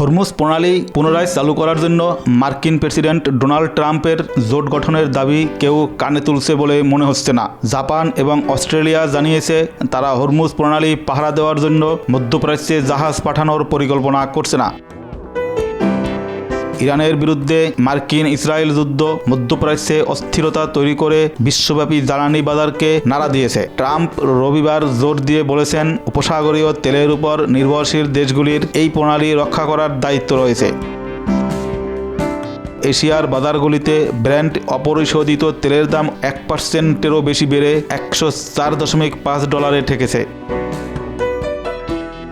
Hormuz প্রণালী পুনরায় চালু করার জন্য মার্কিন প্রেসিডেন্ট ডোনাল্ড ট্রাম্পের জোট গঠনের দাবি কেউ কানে তুলছে বলে মনে হচ্ছে না। জাপান এবং অস্ট্রেলিয়া জানিয়েছে তারা হরমুজ প্রণালী পাহারা দেওয়ার জন্য মধ্যপ্রাচ্যে জাহাজ পাঠানোর পরিকল্পনা করছে না। ইরানের বিরুদ্ধে মার্কিন ইসরায়েল যুদ্ধ মধ্যপ্রাচ্যে অস্থিরতা তৈরি করে বিশ্বব্যাপী জ্বালানি বাজারকে নাড়া দিয়েছে। ট্রাম্প রবিবার জোর দিয়ে বলেছেন উপসাগরীয় তেলের উপর নির্ভরশীল দেশগুলির এই প্রণালী রক্ষা করার দায়িত্ব রয়েছে। এশিয়ার বাজারগুলিতে ব্র্যান্ড অপরিশোধিত তেলের দাম 1%-এরও বেশি বেড়ে $104.5 ঠেকেছে।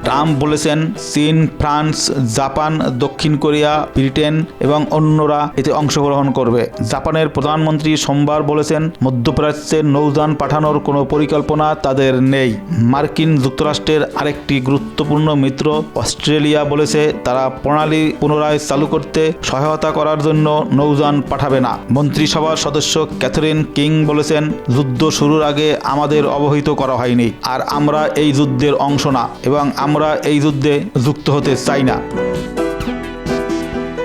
ট্রাম্প বলেছেন চীন, ফ্রান্স, জাপান, দক্ষিণ কোরিয়া, ব্রিটেন এবং অন্যরা এতে অংশগ্রহণ করবে। জাপানের প্রধানমন্ত্রী সোমবার বলেছেন মধ্যপ্রাচ্যে নৌযান পাঠানোর কোনো পরিকল্পনা তাদের নেই। মার্কিন যুক্তরাষ্ট্রের আরেকটি গুরুত্বপূর্ণ মিত্র অস্ট্রেলিয়া বলেছে তারা প্রণালী পুনরায় চালু করতে সহায়তা করার জন্য নৌযান পাঠাবে না। মন্ত্রিসভার সদস্য ক্যাথরিন কিং বলেছেন যুদ্ধ শুরুর আগে আমাদের অবহিত করা হয়নি, আর আমরা এই যুদ্ধের অংশ না এবং আমরা এই যুদ্ধে যুক্ত হতে চাই না।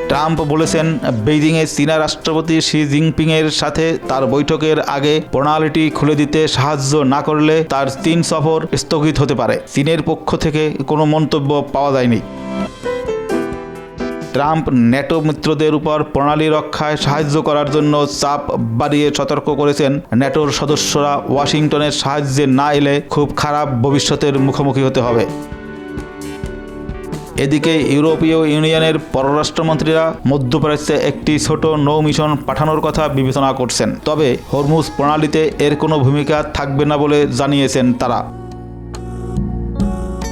ট্রাম্প বলেছেন বেইজিংয়ে চীনা রাষ্ট্রপতি শি জিনপিংয়ের সাথে তার বৈঠকের আগে প্রণালীটি খুলে দিতে সাহায্য না করলে তার চীন সফর স্থগিত হতে পারে। চীনের পক্ষ থেকে কোনো মন্তব্য পাওয়া যায়নি। ট্রাম্প ন্যাটো মিত্রদের উপর প্রণালী রক্ষায় সাহায্য করার জন্য চাপ বাড়িয়ে সতর্ক করেছেন ন্যাটোর সদস্যরা ওয়াশিংটনের সাহায্যে না এলে খুব খারাপ ভবিষ্যতের মুখোমুখি হতে হবে। এদিকে ইউরোপীয় ইউনিয়নের পররাষ্ট্রমন্ত্রীরা মধ্যপ্রাচ্যে একটি ছোট নৌ মিশন পাঠানোর কথা বিবেচনা করছেন, তবে হরমুজ প্রণালীতে এর কোনো ভূমিকা থাকবে না বলে জানিয়েছেন তারা।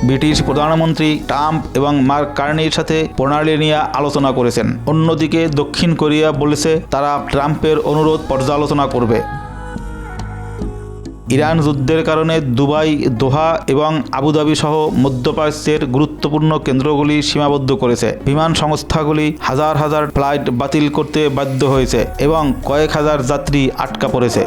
ব্রিটিশ প্রধানমন্ত্রী ট্রাম্প এবং মার্ক কার্নির সাথে প্রণালী নিয়ে আলোচনা করেছেন। অন্যদিকে দক্ষিণ কোরিয়া বলেছে তারা ট্রাম্পের অনুরোধ পর্যালোচনা করবে। ইরান যুদ্ধের কারণে দুবাই, দোহা এবং আবুধাবি সহ মধ্যপ্রাচ্যের গুরুত্বপূর্ণ কেন্দ্রগুলি সীমাবদ্ধ করেছে। বিমান সংস্থাগুলি হাজার হাজার ফ্লাইট বাতিল করতে বাধ্য হয়েছে এবং কয়েক হাজার যাত্রী আটকা পড়েছে।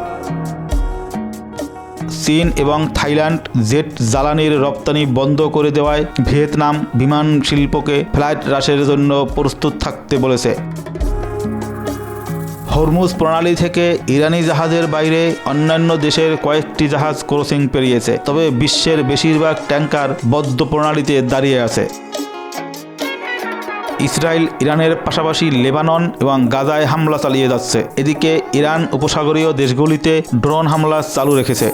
চীন এবং থাইল্যান্ড জেট জ্বালানির রপ্তানি বন্ধ করে দেওয়ায় ভিয়েতনাম বিমান শিল্পকে ফ্লাইট হ্রাসের জন্য প্রস্তুত থাকতে বলেছে। হরমুজ প্রণালী থেকে ইরানি জাহাজের বাইরে অন্যান্য দেশের কয়েকটি জাহাজ ক্রসিং পেরিয়েছে, তবে বিশ্বের বেশিরভাগ ট্যাঙ্কার বদ্ধ প্রণালীতে দাঁড়িয়ে আছে। ইসরায়েল ইরানের পাশাপাশি লেবানন এবং গাজায় হামলা চালিয়ে যাচ্ছে। এদিকে ইরান উপসাগরীয় দেশগুলিতে ড্রোন হামলা চালু রেখেছে।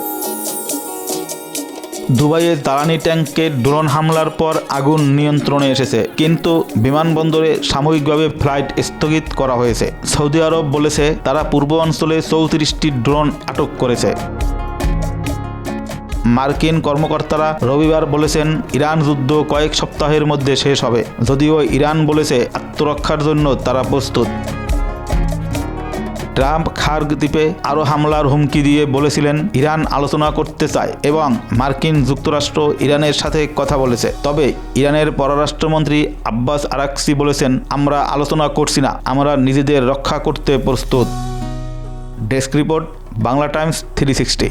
দুবাইয়ে জ্বালানি ট্যাঙ্কে ড্রোন হামলার পর আগুন নিয়ন্ত্রণে এসেছে, কিন্তু বিমানবন্দরে সাময়িকভাবে ফ্লাইট স্থগিত করা হয়েছে। সৌদি আরব বলেছে তারা পূর্ব অঞ্চলে 34টি ড্রোন আটক করেছে। মার্কিন কর্মকর্তারা রবিবার বলেছেন ইরান যুদ্ধ কয়েক সপ্তাহের মধ্যে শেষ হবে, যদিও ইরান বলেছে আত্মরক্ষার জন্য তারা প্রস্তুত। ট্রাম্প খার্গ দ্বীপে আরও হামলার হুমকি দিয়ে বলেছিলেন ইরান আলোচনা করতে চায় এবং মার্কিন যুক্তরাষ্ট্র ইরানের সাথে কথা বলেছে। তবে ইরানের পররাষ্ট্রমন্ত্রী আব্বাস আরাকচি বলেছেন আমরা আলোচনা করছি না, আমরা নিজেদের রক্ষা করতে প্রস্তুত। Desk report, Bangla Times 360।